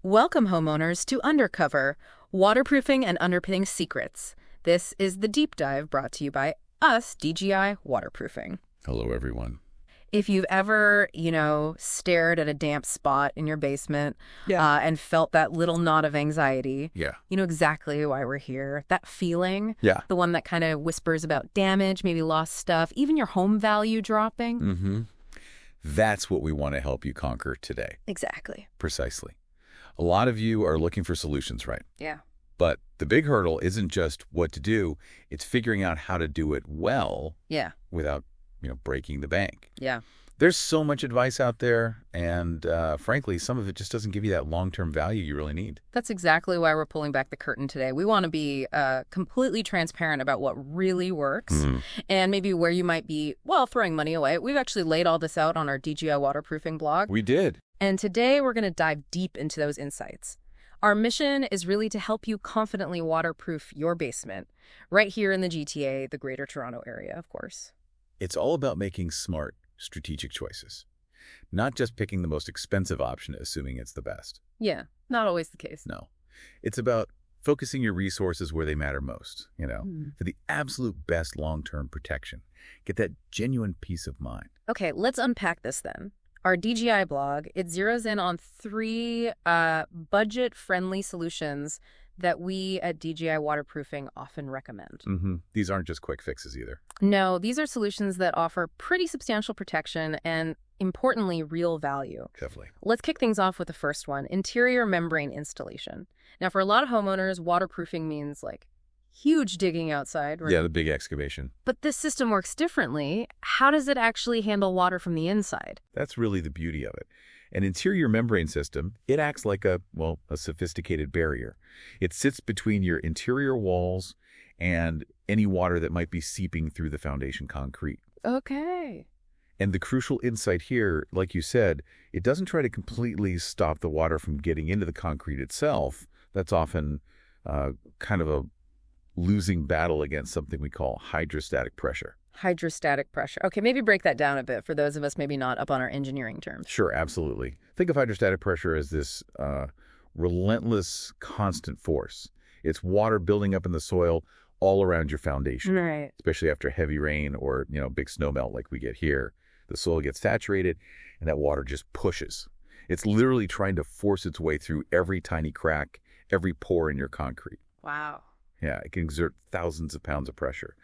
Welcome, homeowners, to UnderCover, Waterproofing and Underpinning Secrets. This is the deep dive brought to you by us, DGI Waterproofing. Hello, everyone. If you've ever, stared at a damp spot in your basement and felt that little knot of anxiety, you know exactly why we're here. That feeling, the one that kind of whispers about damage, maybe lost stuff, even your home value dropping. Mm-hmm. That's what we want to help you conquer today. Exactly. Precisely. A lot of you are looking for solutions, right? Yeah. But the big hurdle isn't just what to do. It's figuring out how to do it well without breaking the bank. Yeah. There's so much advice out there, and frankly, some of it just doesn't give you that long-term value you really need. That's exactly why we're pulling back the curtain today. We want to be completely transparent about what really works and maybe where you might be, throwing money away. We've actually laid all this out on our DGI Waterproofing blog. We did. And today we're going to dive deep into those insights. Our mission is really to help you confidently waterproof your basement right here in the GTA, the Greater Toronto Area, of course. It's all about making smart, strategic choices, not just picking the most expensive option, assuming it's the best. Yeah, not always the case. No. It's about focusing your resources where they matter most, for the absolute best long-term protection. Get that genuine peace of mind. Okay, let's unpack this then. Our DGI blog, it zeroes in on 3 budget-friendly solutions that we at DGI Waterproofing often recommend. These aren't just quick fixes either. No, these are solutions that offer pretty substantial protection and, importantly, real value. Definitely. Let's kick things off with the first one, interior membrane installation. Now, for a lot of homeowners, waterproofing means, huge digging outside, right? Yeah, the big excavation. But this system works differently. How does it actually handle water from the inside? That's really the beauty of it. An interior membrane system, it acts like a sophisticated barrier. It sits between your interior walls and any water that might be seeping through the foundation concrete. Okay. And the crucial insight here, like you said, it doesn't try to completely stop the water from getting into the concrete itself. That's often kind of a losing battle against something we call hydrostatic pressure. Hydrostatic pressure. Okay, maybe break that down a bit for those of us maybe not up on our engineering terms. Sure, absolutely. Think of hydrostatic pressure as this relentless, constant force. It's water building up in the soil all around your foundation. Right. Especially after heavy rain or, big snow melt like we get here. The soil gets saturated and that water just pushes. It's literally trying to force its way through every tiny crack, every pore in your concrete. Wow. Yeah, it can exert thousands of pounds of pressure.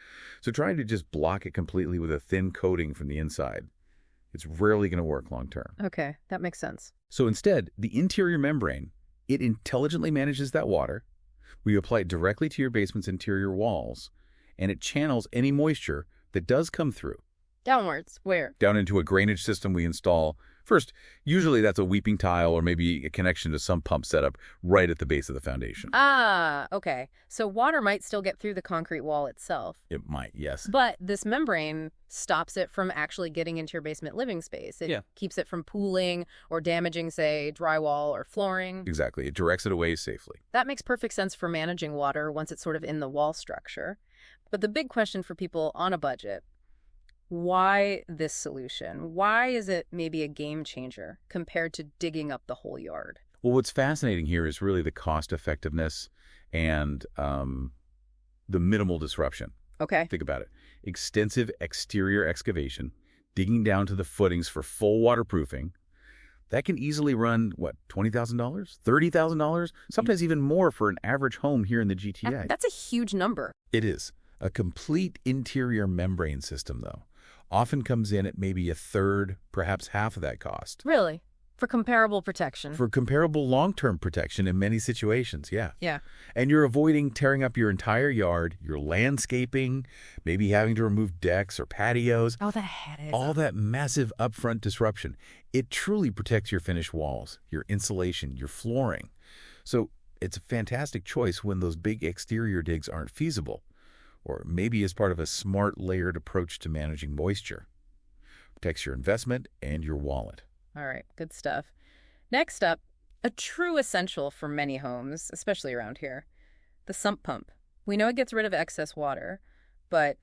So trying to just block it completely with a thin coating from the inside, it's rarely going to work long term. Okay, that makes sense. So instead, the interior membrane, it intelligently manages that water. We apply it directly to your basement's interior walls, and it channels any moisture that does come through. Downwards, where? Down into a drainage system we install. First, usually that's a weeping tile or maybe a connection to some pump setup right at the base of the foundation. Ah, okay. So water might still get through the concrete wall itself. It might, yes. But this membrane stops it from actually getting into your basement living space. It keeps it from pooling or damaging, say, drywall or flooring. Exactly. It directs it away safely. That makes perfect sense for managing water once it's sort of in the wall structure. But the big question for people on a budget, why this solution? Why is it maybe a game changer compared to digging up the whole yard? Well, what's fascinating here is really the cost effectiveness and the minimal disruption. Okay. Think about it. Extensive exterior excavation, digging down to the footings for full waterproofing. That can easily run, $20,000? $30,000? Sometimes even more for an average home here in the GTA. That's a huge number. It is. A complete interior membrane system, though, often comes in at maybe a third, perhaps half of that cost. Really? For comparable protection? For comparable long-term protection in many situations, yeah. Yeah. And you're avoiding tearing up your entire yard, your landscaping, maybe having to remove decks or patios. Oh, that is. All that massive upfront disruption. It truly protects your finished walls, your insulation, your flooring. So it's a fantastic choice when those big exterior digs aren't feasible. Or maybe as part of a smart, layered approach to managing moisture. Protects your investment and your wallet. All right, good stuff. Next up, a true essential for many homes, especially around here, the sump pump. We know it gets rid of excess water, but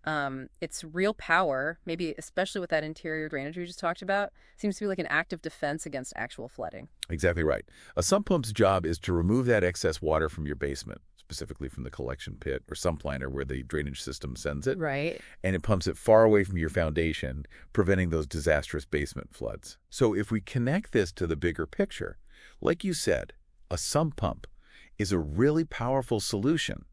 its real power, maybe especially with that interior drainage we just talked about, seems to be like an active defense against actual flooding. Exactly right. A sump pump's job is to remove that excess water from your basement, specifically from the collection pit or sump liner where the drainage system sends it. Right. And it pumps it far away from your foundation, preventing those disastrous basement floods. So if we connect this to the bigger picture, like you said, a sump pump is a really powerful solution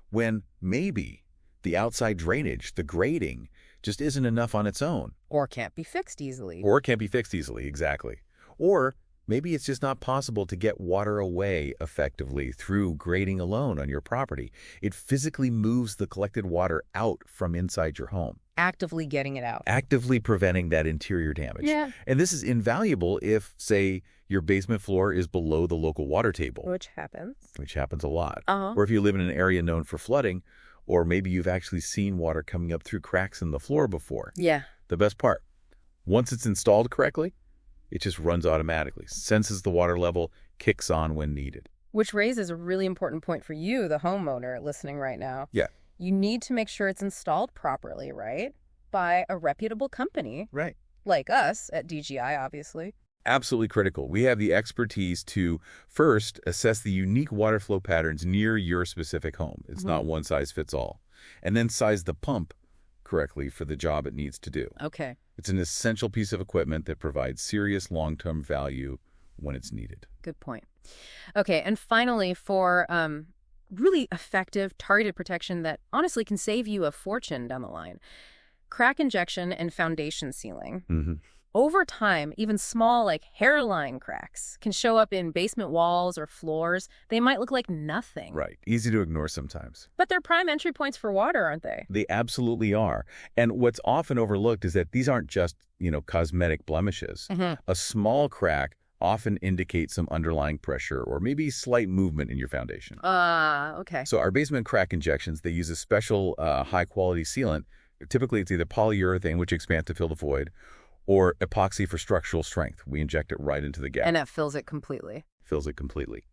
when maybe the outside drainage, the grading, just isn't enough on its own. Or can't be fixed easily. Exactly. Or maybe it's just not possible to get water away effectively through grading alone on your property. It physically moves the collected water out from inside your home. Actively getting it out. Actively preventing that interior damage. Yeah. And this is invaluable if, say, your basement floor is below the local water table. Which happens. Which happens a lot. Uh-huh. Or if you live in an area known for flooding, or maybe you've actually seen water coming up through cracks in the floor before. Yeah. The best part, once it's installed correctly, it just runs automatically, senses the water level, kicks on when needed. Which raises a really important point for you, the homeowner listening right now. Yeah. You need to make sure it's installed properly, right? By a reputable company. Right. Like us at DGI, obviously. Absolutely critical. We have the expertise to first assess the unique water flow patterns near your specific home. It's not one size fits all. And then size the pump correctly for the job it needs to do. Okay. It's an essential piece of equipment that provides serious long-term value when it's needed. Good point. Okay, and finally, for really effective, targeted protection that honestly can save you a fortune down the line, crack injection and foundation sealing. Mm-hmm. Over time, even small, like hairline cracks can show up in basement walls or floors. They might look like nothing. Right. Easy to ignore sometimes. But they're prime entry points for water, aren't they? They absolutely are. And what's often overlooked is that these aren't just, cosmetic blemishes. Mm-hmm. A small crack often indicates some underlying pressure or maybe slight movement in your foundation. Okay. So our basement crack injections, they use a special high-quality sealant. Typically, it's either polyurethane, which expands to fill the void, or epoxy for structural strength. We inject it right into the gap. And that fills it completely. Fills it completely.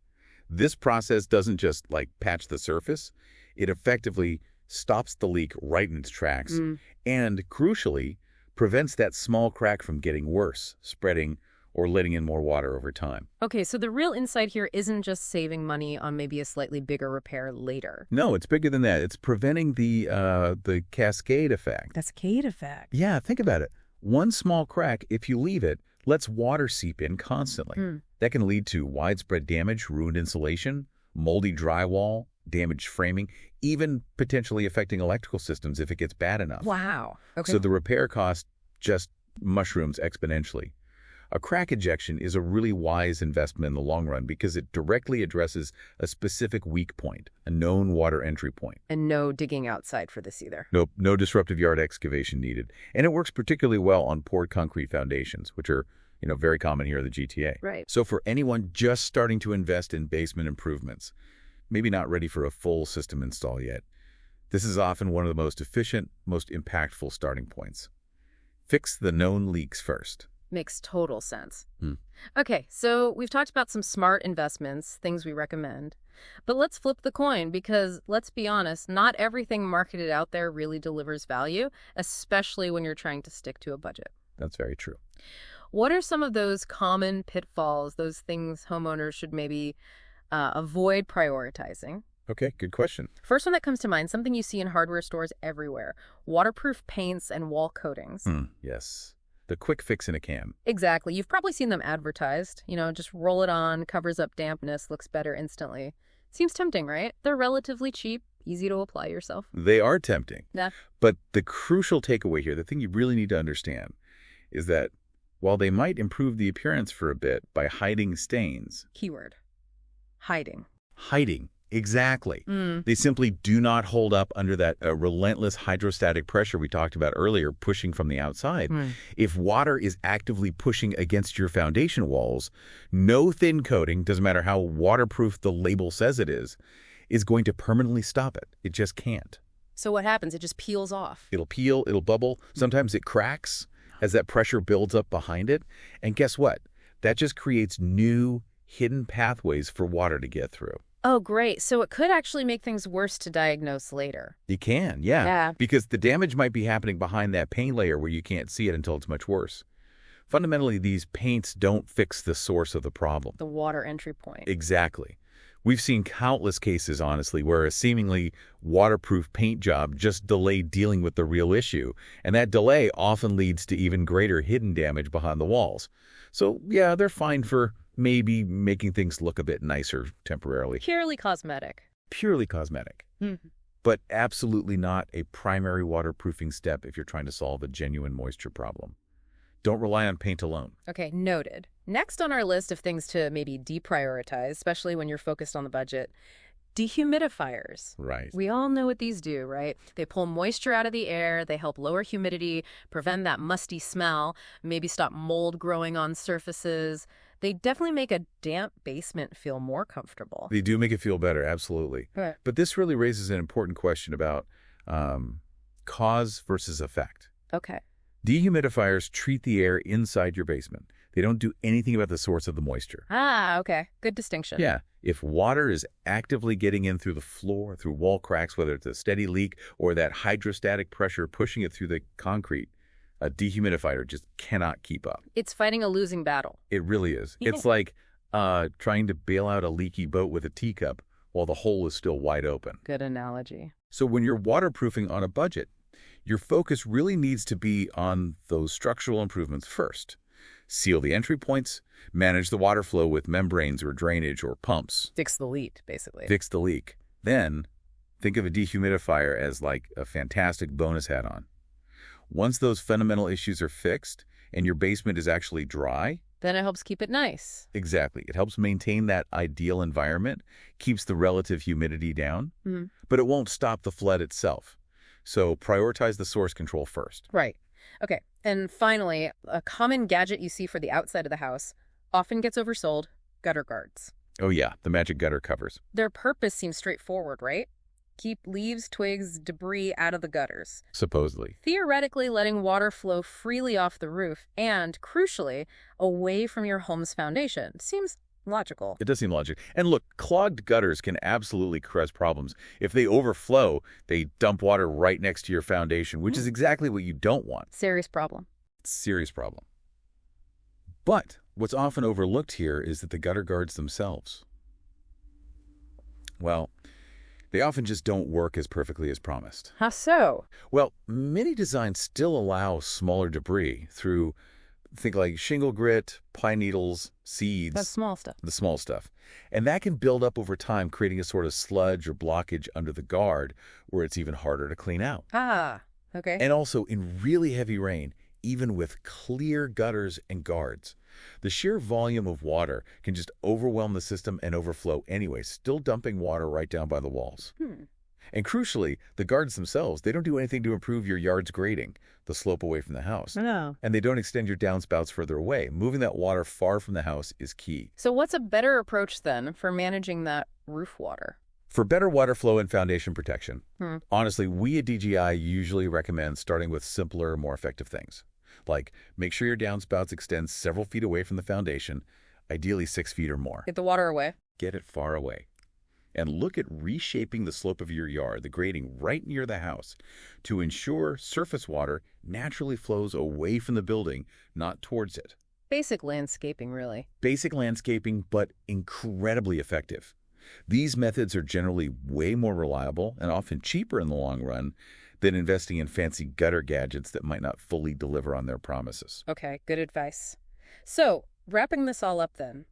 This process doesn't just, patch the surface. It effectively stops the leak right in its tracks and, crucially, prevents that small crack from getting worse, spreading, or letting in more water over time. Okay, so the real insight here isn't just saving money on maybe a slightly bigger repair later. No, it's bigger than that. It's preventing the cascade effect. Cascade effect? Yeah, think about it. One small crack, if you leave it, lets water seep in constantly. That can lead to widespread damage, ruined insulation, moldy drywall, damaged framing, even potentially affecting electrical systems if it gets bad enough. Wow. Okay. So the repair cost just mushrooms exponentially. A crack injection is a really wise investment in the long run because it directly addresses a specific weak point, a known water entry point. And no digging outside for this either. Nope, no disruptive yard excavation needed. And it works particularly well on poured concrete foundations, which are, very common here in the GTA. Right. So for anyone just starting to invest in basement improvements, maybe not ready for a full system install yet, this is often one of the most efficient, most impactful starting points. Fix the known leaks first. Makes total sense. Okay, so we've talked about some smart investments, things we recommend. But let's flip the coin because, let's be honest, not everything marketed out there really delivers value, especially when you're trying to stick to a budget. That's very true. What are some of those common pitfalls, those things homeowners should maybe avoid prioritizing? Okay, good question. First one that comes to mind, something you see in hardware stores everywhere, waterproof paints and wall coatings. Yes. The quick fix in a can. Exactly. You've probably seen them advertised. Just roll it on, covers up dampness, looks better instantly. Seems tempting, right? They're relatively cheap, easy to apply yourself. They are tempting. Yeah. But the crucial takeaway here, the thing you really need to understand, is that while they might improve the appearance for a bit by hiding stains. Keyword. Hiding. Hiding. Exactly. They simply do not hold up under that relentless hydrostatic pressure we talked about earlier, pushing from the outside. If water is actively pushing against your foundation walls, no thin coating, doesn't matter how waterproof the label says it is going to permanently stop it. It just can't. So what happens? It just peels off. It'll peel, it'll bubble. Sometimes it cracks as that pressure builds up behind it. And guess what? That just creates new hidden pathways for water to get through. Oh, great. So it could actually make things worse to diagnose later. It can, yeah. Because the damage might be happening behind that paint layer where you can't see it until it's much worse. Fundamentally, these paints don't fix the source of the problem. The water entry point. Exactly. We've seen countless cases, honestly, where a seemingly waterproof paint job just delayed dealing with the real issue, and that delay often leads to even greater hidden damage behind the walls. So, yeah, they're fine for maybe making things look a bit nicer temporarily. Purely cosmetic. Purely cosmetic. But absolutely not a primary waterproofing step if you're trying to solve a genuine moisture problem. Don't rely on paint alone. Okay, noted. Next on our list of things to maybe deprioritize, especially when you're focused on the budget, dehumidifiers. Right. We all know what these do, right? They pull moisture out of the air, they help lower humidity, prevent that musty smell, maybe stop mold growing on surfaces. They definitely make a damp basement feel more comfortable. They do make it feel better, absolutely. Right. But this really raises an important question about cause versus effect. Okay. Dehumidifiers treat the air inside your basement. They don't do anything about the source of the moisture. Ah, okay. Good distinction. Yeah. If water is actively getting in through the floor, through wall cracks, whether it's a steady leak or that hydrostatic pressure pushing it through the concrete, a dehumidifier just cannot keep up. It's fighting a losing battle. It really is. Yeah. It's like trying to bail out a leaky boat with a teacup while the hole is still wide open. Good analogy. So when you're waterproofing on a budget, your focus really needs to be on those structural improvements first. Seal the entry points, manage the water flow with membranes or drainage or pumps. Fix the leak, basically. Fix the leak. Then, think of a dehumidifier as like a fantastic bonus add-on. Once those fundamental issues are fixed and your basement is actually dry, then it helps keep it nice. Exactly. It helps maintain that ideal environment, keeps the relative humidity down, but it won't stop the flood itself. So prioritize the source control first. Right. Okay. And finally, a common gadget you see for the outside of the house often gets oversold, gutter guards. Oh yeah, the magic gutter covers. Their purpose seems straightforward, right? Keep leaves, twigs, debris out of the gutters. Supposedly. Theoretically, letting water flow freely off the roof and, crucially, away from your home's foundation. Seems logical. It does seem logical. And look, clogged gutters can absolutely cause problems. If they overflow, they dump water right next to your foundation, which is exactly what you don't want. Serious problem. Serious problem. But what's often overlooked here is that the gutter guards themselves, well, they often just don't work as perfectly as promised. How so? Well, many designs still allow smaller debris through, think like shingle grit, pine needles, seeds. That's small stuff. The small stuff. And that can build up over time, creating a sort of sludge or blockage under the guard where it's even harder to clean out. Ah, okay. And also in really heavy rain, even with clear gutters and guards, the sheer volume of water can just overwhelm the system and overflow anyway, still dumping water right down by the walls. And crucially, the guards themselves, they don't do anything to improve your yard's grading, the slope away from the house. No. And they don't extend your downspouts further away. Moving that water far from the house is key. So what's a better approach then for managing that roof water? For better water flow and foundation protection, honestly, we at DGI usually recommend starting with simpler, more effective things. Like, make sure your downspouts extend several feet away from the foundation, ideally 6 feet or more. Get the water away. Get it far away. And look at reshaping the slope of your yard, the grading right near the house, to ensure surface water naturally flows away from the building, not towards it. Basic landscaping, really. Basic landscaping, but incredibly effective. These methods are generally way more reliable and often cheaper in the long run than investing in fancy gutter gadgets that might not fully deliver on their promises. Okay, good advice. So, wrapping this all up then,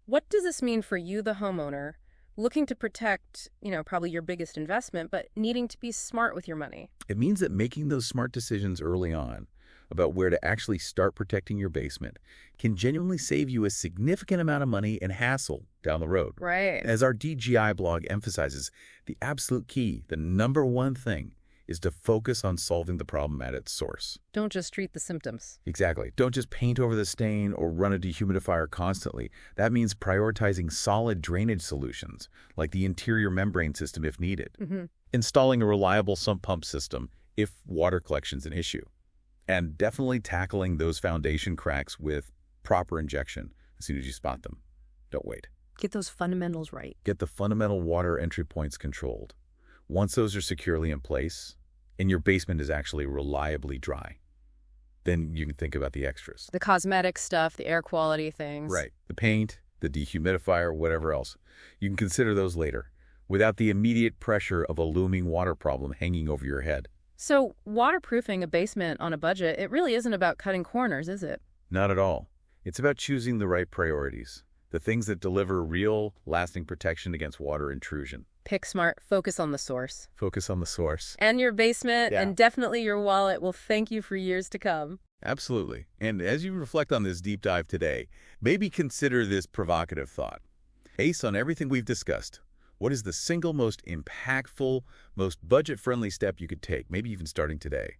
what does this mean for you, the homeowner, looking to protect, probably your biggest investment, but needing to be smart with your money? It means that making those smart decisions early on about where to actually start protecting your basement can genuinely save you a significant amount of money and hassle down the road. Right. As our DGI blog emphasizes, the absolute key, the number one thing, is to focus on solving the problem at its source. Don't just treat the symptoms. Exactly. Don't just paint over the stain or run a dehumidifier constantly. That means prioritizing solid drainage solutions, like the interior membrane system if needed. Installing a reliable sump pump system if water collection's an issue. And definitely tackling those foundation cracks with proper injection as soon as you spot them. Don't wait. Get those fundamentals right. Get the fundamental water entry points controlled. Once those are securely in place, and your basement is actually reliably dry, then you can think about the extras. The cosmetic stuff, the air quality things. Right. The paint, the dehumidifier, whatever else. You can consider those later, without the immediate pressure of a looming water problem hanging over your head. So waterproofing a basement on a budget, it really isn't about cutting corners, is it? Not at all. It's about choosing the right priorities, the things that deliver real, lasting protection against water intrusion. Pick smart, focus on the source. Focus on the source. And your basement, and definitely your wallet will thank you for years to come. Absolutely. And as you reflect on this deep dive today, maybe consider this provocative thought. Based on everything we've discussed, what is the single most impactful, most budget-friendly step you could take, maybe even starting today,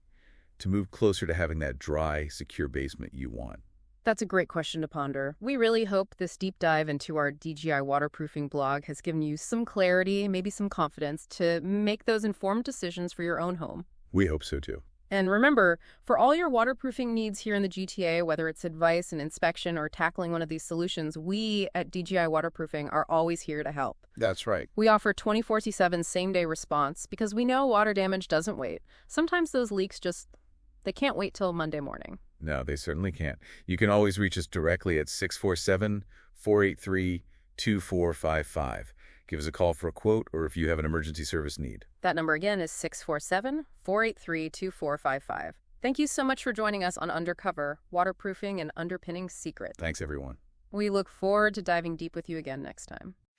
to move closer to having that dry, secure basement you want? That's a great question to ponder. We really hope this deep dive into our DGI waterproofing blog has given you some clarity, maybe some confidence to make those informed decisions for your own home. We hope so too. And remember, for all your waterproofing needs here in the GTA, whether it's advice and inspection or tackling one of these solutions, we at DGI Waterproofing are always here to help. That's right. We offer 24/7 same-day response because we know water damage doesn't wait. Sometimes those leaks they can't wait till Monday morning. No, they certainly can't. You can always reach us directly at 647-483-2455. Give us a call for a quote or if you have an emergency service need. That number again is 647-483-2455. Thank you so much for joining us on Undercover, Waterproofing and Underpinning Secrets. Thanks, everyone. We look forward to diving deep with you again next time.